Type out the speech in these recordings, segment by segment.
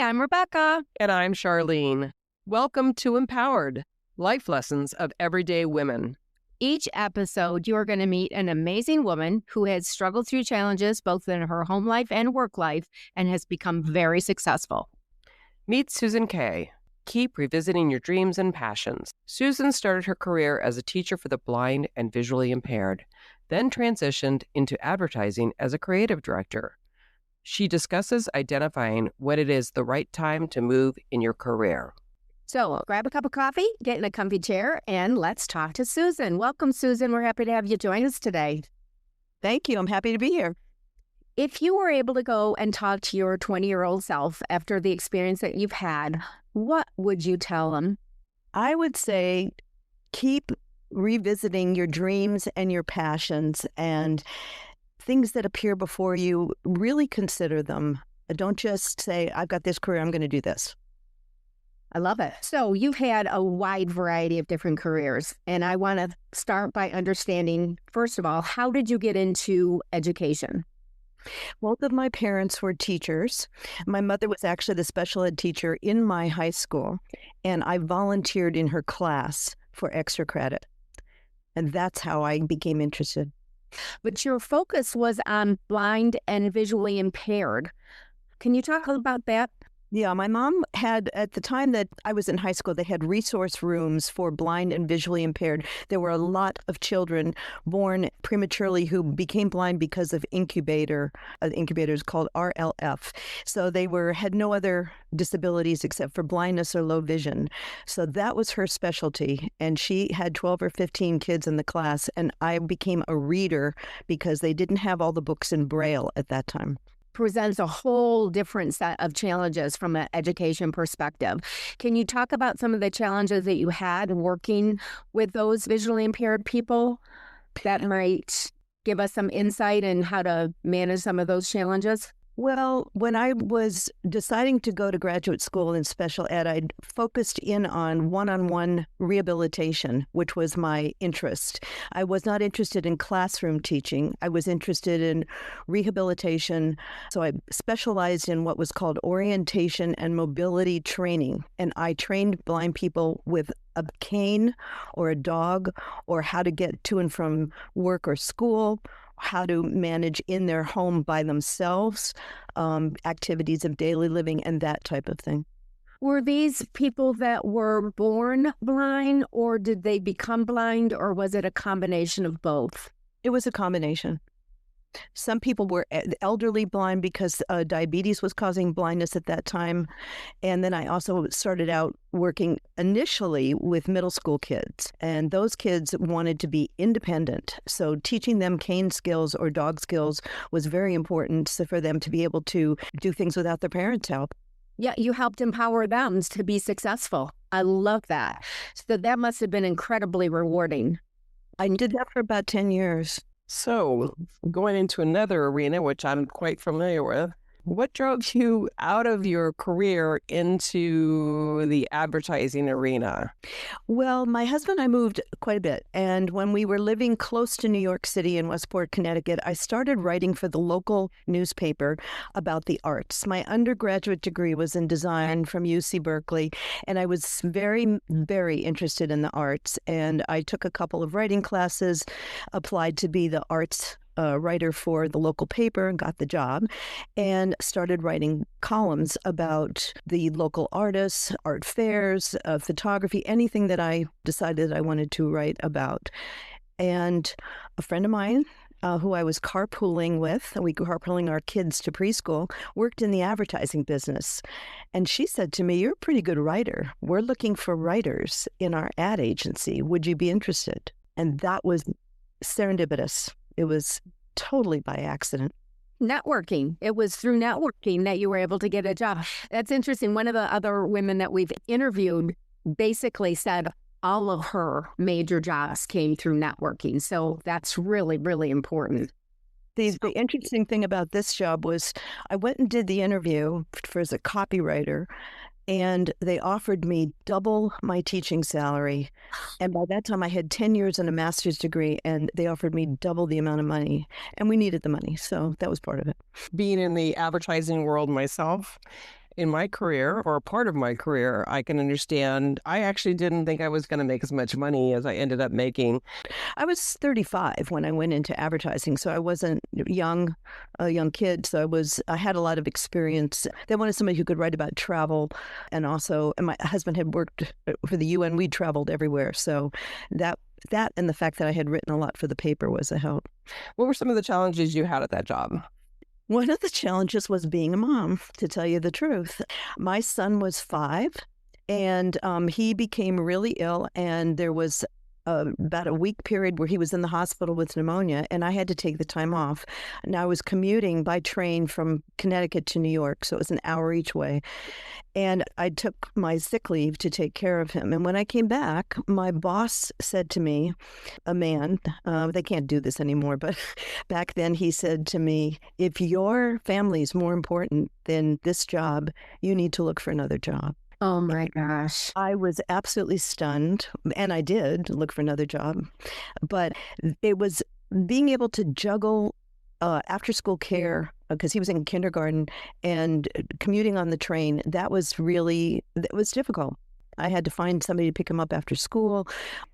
I'm Rebecca. And I'm Charlene. Welcome to Empowered, Life Lessons of Everyday Women. Each episode, you're going to meet an amazing woman who has struggled through challenges both in her home life and work life and has become very successful. Meet Susan Kay. Keep revisiting your dreams and passions. Susan started her career as a teacher for the blind and visually impaired, then transitioned into advertising as a creative director. She discusses identifying when it is the right time to move in your career. So grab a cup of coffee, get in a comfy chair, and let's talk to Susan. Welcome, Susan. We're happy to have you join us today. Thank you. I'm happy to be here. If you were able to go and talk to your 20-year-old self after the experience that you've had, what would you tell them? I would say keep revisiting your dreams and your passions and things that appear before you. Really consider them. Don't just say, I've got this career, I'm going to do this. I love it. So you've had a wide variety of different careers, and I want to start by understanding, first of all, how did you get into education? Both of my parents were teachers. My mother was actually the special ed teacher in my high school, and I volunteered in her class for extra credit. And that's how I became interested. But your focus was on blind and visually impaired. Can you talk about that? Yeah, my mom had, at the time that I was in high school, they had resource rooms for blind and visually impaired. There were a lot of children born prematurely who became blind because of incubators called RLF. So they had no other disabilities except for blindness or low vision. So that was her specialty. And she had 12 or 15 kids in the class. And I became a reader because they didn't have all the books in Braille at that time. Presents a whole different set of challenges from an education perspective. Can you talk about some of the challenges that you had working with those visually impaired people that might give us some insight in how to manage some of those challenges? Well, when I was deciding to go to graduate school in special ed, I focused in on one-on-one rehabilitation, which was my interest. I was not interested in classroom teaching. I was interested in rehabilitation. So I specialized in what was called orientation and mobility training. And I trained blind people with a cane or a dog, or how to get to and from work or school, how to manage in their home by themselves, activities of daily living, and that type of thing. Were these people that were born blind, or did they become blind, or was it a combination of both? It was a combination. Some people were elderly blind because diabetes was causing blindness at that time. And then I also started out working initially with middle school kids. And those kids wanted to be independent. So teaching them cane skills or dog skills was very important for them to be able to do things without their parents' help. Yeah, you helped empower them to be successful. I love that. So that must have been incredibly rewarding. I did that for about 10 years. So, going into another arena, which I'm quite familiar with, what drove you out of your career into the advertising arena? Well, my husband and I moved quite a bit. And when we were living close to New York City in Westport, Connecticut, I started writing for the local newspaper about the arts. My undergraduate degree was in design from UC Berkeley, and I was very, very interested in the arts. And I took a couple of writing classes, applied to be the arts writer for the local paper, and got the job, and started writing columns about the local artists, art fairs, photography, anything that I decided I wanted to write about. And a friend of mine who I was carpooling with, we were carpooling our kids to preschool, worked in the advertising business. And she said to me, "You're a pretty good writer. We're looking for writers in our ad agency. Would you be interested?" And that was serendipitous. It was totally by accident. Networking. It was through networking that you were able to get a job. That's interesting. One of the other women that we've interviewed basically said all of her major jobs came through networking. So that's really, really important. The interesting thing about this job was I went and did the interview as a copywriter, and they offered me double my teaching salary. And by that time, I had 10 years and a master's degree, and they offered me double the amount of money. And we needed the money, so that was part of it. Being in the advertising world myself, in my career, or a part of my career, I can understand. I actually didn't think I was going to make as much money as I ended up making. I was 35 when I went into advertising, so I wasn't a young kid. So I had a lot of experience. They wanted somebody who could write about travel, and my husband had worked for the UN. We traveled everywhere, so that and the fact that I had written a lot for the paper was a help. What were some of the challenges you had at that job? One of the challenges was being a mom, to tell you the truth. My son was 5, and he became really ill, and there was about a week period where he was in the hospital with pneumonia, and I had to take the time off. And I was commuting by train from Connecticut to New York, so it was an hour each way. And I took my sick leave to take care of him. And when I came back, my boss said to me, a man, they can't do this anymore, but back then he said to me, if your family is more important than this job, you need to look for another job. Oh my gosh. I was absolutely stunned, and I did look for another job. But it was being able to juggle after school care, because he was in kindergarten, and commuting on the train. That was difficult. I had to find somebody to pick him up after school.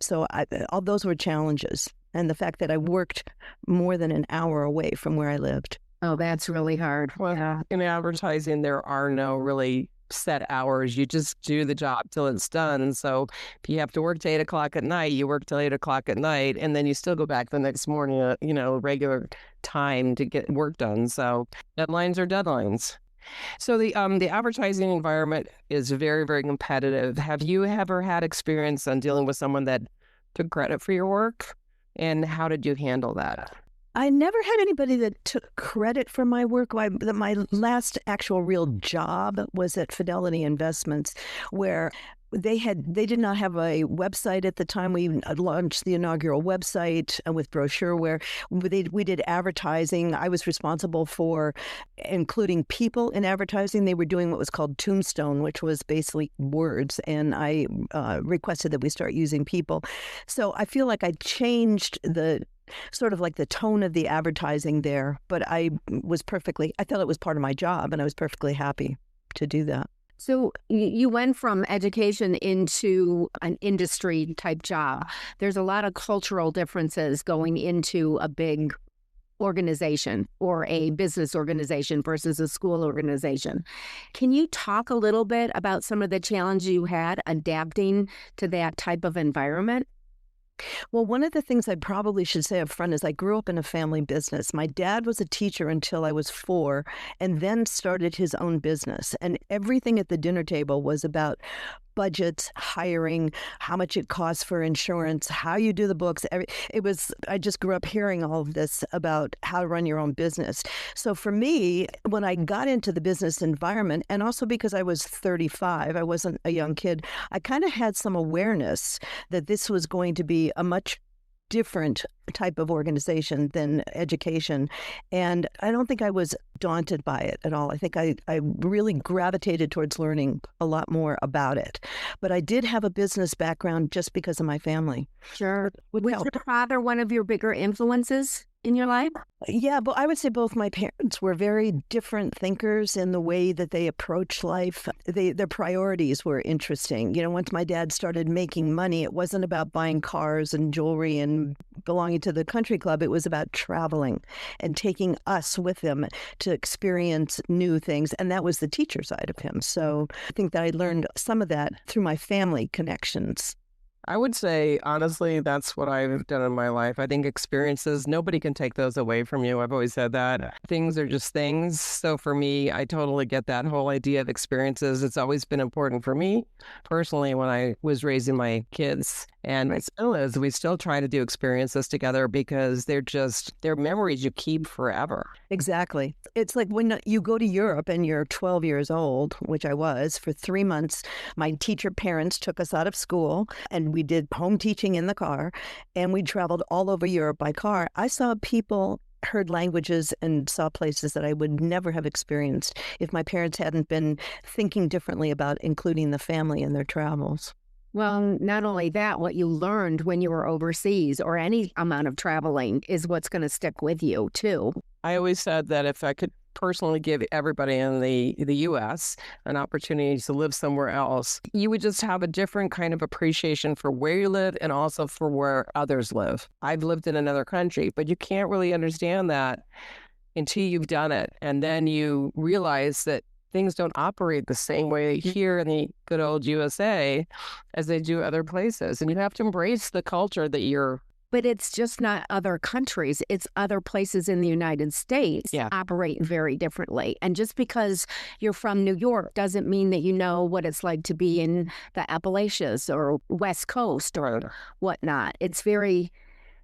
So all those were challenges. And the fact that I worked more than an hour away from where I lived. Oh, that's really hard. Well, in advertising, there are no really set hours. You just do the job till it's done. So if you have to work till 8 o'clock at night, you work till 8 o'clock at night, and then you still go back the next morning at, regular time to get work done. So deadlines are deadlines. So the advertising environment is very, very competitive. Have you ever had experience on dealing with someone that took credit for your work? And how did you handle that? I never had anybody that took credit for my work. My last actual real job was at Fidelity Investments, where they did not have a website at the time. We launched the inaugural website with brochure where we did advertising. I was responsible for including people in advertising. They were doing what was called Tombstone, which was basically words, and I requested that we start using people. So I feel like I changed the sort of like the tone of the advertising there, but I thought it was part of my job, and I was perfectly happy to do that. So you went from education into an industry type job. There's a lot of cultural differences going into a big organization or a business organization versus a school organization. Can you talk a little bit about some of the challenges you had adapting to that type of environment? Well, one of the things I probably should say up front is I grew up in a family business. My dad was a teacher until I was 4, and then started his own business. And everything at the dinner table was about budgets, hiring, how much it costs for insurance, how you do the books. I just grew up hearing all of this about how to run your own business. So for me, when I got into the business environment, and also because I was 35, I wasn't a young kid, I kind of had some awareness that this was going to be a much different type of organization than education. And I don't think I was daunted by it at all. I think I really gravitated towards learning a lot more about it. But I did have a business background just because of my family. Sure. Was your father one of your bigger influences in your life? Yeah, but I would say both my parents were very different thinkers in the way that they approached life. Their priorities were interesting. Once my dad started making money, it wasn't about buying cars and jewelry and belonging to the country club. It was about traveling and taking us with him to experience new things. And that was the teacher side of him. So I think that I learned some of that through my family connections. I would say, honestly, that's what I've done in my life. I think experiences, nobody can take those away from you. I've always said that. Things are just things. So for me, I totally get that whole idea of experiences. It's always been important for me personally when I was raising my kids. And it still is. We still try to do experiences together because they're memories you keep forever. Exactly. It's like when you go to Europe and you're 12 years old, which I was, for 3 months, my teacher parents took us out of school and we did home teaching in the car, and we traveled all over Europe by car. I saw people, heard languages, and saw places that I would never have experienced if my parents hadn't been thinking differently about including the family in their travels. Well, not only that, what you learned when you were overseas or any amount of traveling is what's going to stick with you, too. I always said that if I could personally give everybody in the U.S. an opportunity to live somewhere else, you would just have a different kind of appreciation for where you live and also for where others live. I've lived in another country, but you can't really understand that until you've done it. And then you realize that things don't operate the same way here in the good old USA as they do other places. And you have to embrace the culture that you're. But it's just not other countries. It's other places in the United States operate very differently. And just because you're from New York doesn't mean that you know what it's like to be in the Appalachians or West Coast or whatnot. It's very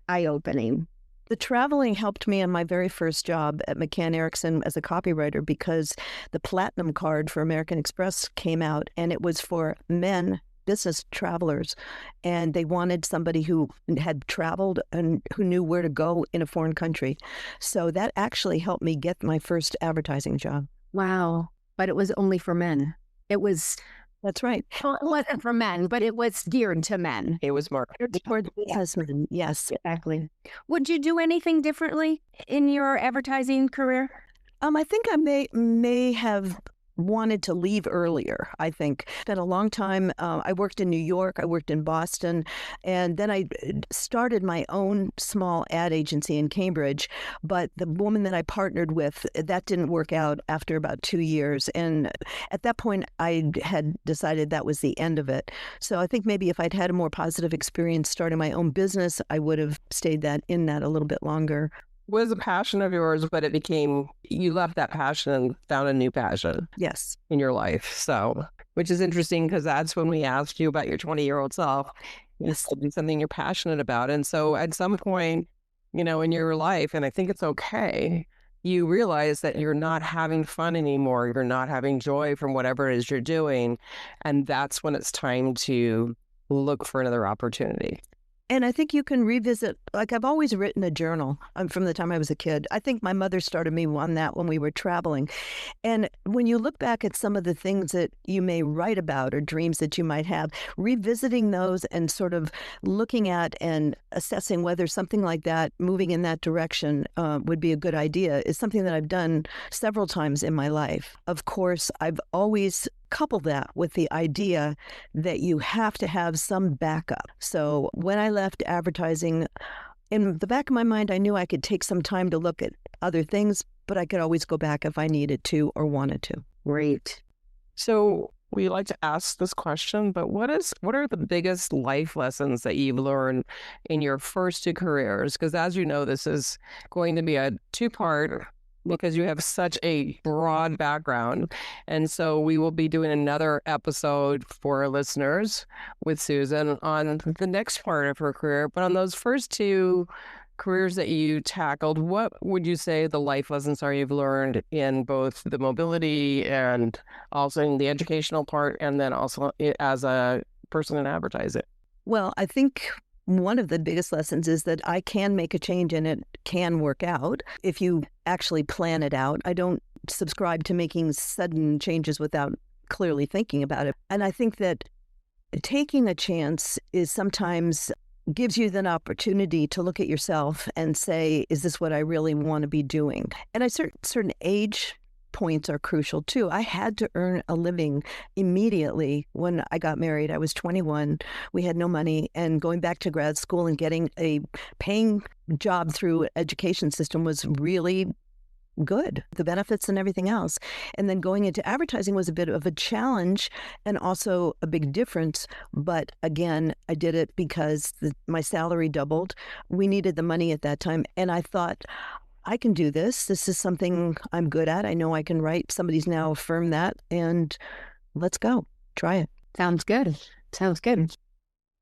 eye-opening. The traveling helped me on my very first job at McCann Erickson as a copywriter because the Platinum card for American Express came out, and it was for men, business travelers, and they wanted somebody who had traveled and who knew where to go in a foreign country. So that actually helped me get my first advertising job. Wow. But it was only for men. That's right. Well, it wasn't for men, but it was geared to men. It was marketed towards businessmen. Yes, exactly. Would you do anything differently in your advertising career? I think I may have wanted to leave earlier. I think spent a long time. I worked in New York. I worked in Boston, and then I started my own small ad agency in Cambridge. But the woman that I partnered with, that didn't work out after about 2 years, and at that point, I had decided that was the end of it. So I think maybe if I'd had a more positive experience starting my own business, I would have stayed in that a little bit longer. Was a passion of yours, but it became, you left that passion and found a new passion. Yes. In your life. So, which is interesting because that's when we asked you about your 20-year-old self. Yes. You said something you're passionate about. And so at some point, in your life, and I think it's okay, you realize that you're not having fun anymore. You're not having joy from whatever it is you're doing. And that's when it's time to look for another opportunity. And I think you can revisit, like I've always written a journal from the time I was a kid. I think my mother started me on that when we were traveling. And when you look back at some of the things that you may write about or dreams that you might have, revisiting those and sort of looking at and assessing whether something like that, moving in that direction would be a good idea is something that I've done several times in my life. Of course, I've always couple that with the idea that you have to have some backup. So when I left advertising, in the back of my mind, I knew I could take some time to look at other things, but I could always go back if I needed to or wanted to. Great. So we like to ask this question, but what are the biggest life lessons that you've learned in your first two careers? Because as you know, this is going to be a two-part because you have such a broad background. And so we will be doing another episode for our listeners with Susan on the next part of her career. But on those first two careers that you tackled, what would you say the life lessons are you've learned in both the mobility and also in the educational part, and then also as a person in advertising? Well, I think one of the biggest lessons is that I can make a change and it can work out if you actually plan it out. I don't subscribe to making sudden changes without clearly thinking about it. And I think that taking a chance is sometimes gives you the opportunity to look at yourself and say, is this what I really want to be doing? And certain age points are crucial too. I had to earn a living immediately when I got married. I was 21. We had no money, and going back to grad school and getting a paying job through education system was really good, the benefits and everything else. And then going into advertising was a bit of a challenge and also a big difference. But again, I did it because my salary doubled. We needed the money at that time. And I thought, I can do this. This is something I'm good at. I know I can write. Somebody's now affirmed that. And let's go. Try it. Sounds good. Sounds good.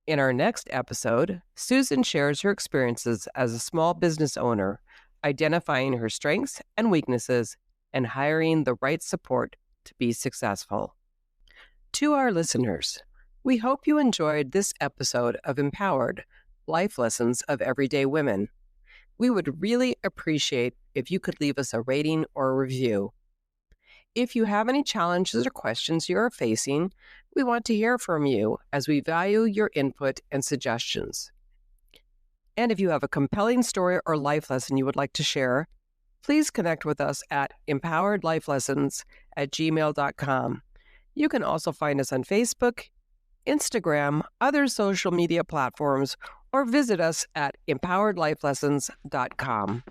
In our next episode, Susan shares her experiences as a small business owner, identifying her strengths and weaknesses, and hiring the right support to be successful. To our listeners, we hope you enjoyed this episode of Empowered, Life Lessons of Everyday Women. We would really appreciate if you could leave us a rating or a review. If you have any challenges or questions you are facing, we want to hear from you as we value your input and suggestions. And if you have a compelling story or life lesson you would like to share, please connect with us at empoweredlifelessons@gmail.com. You can also find us on Facebook, Instagram, other social media platforms, or visit us at empoweredlifelessons.com.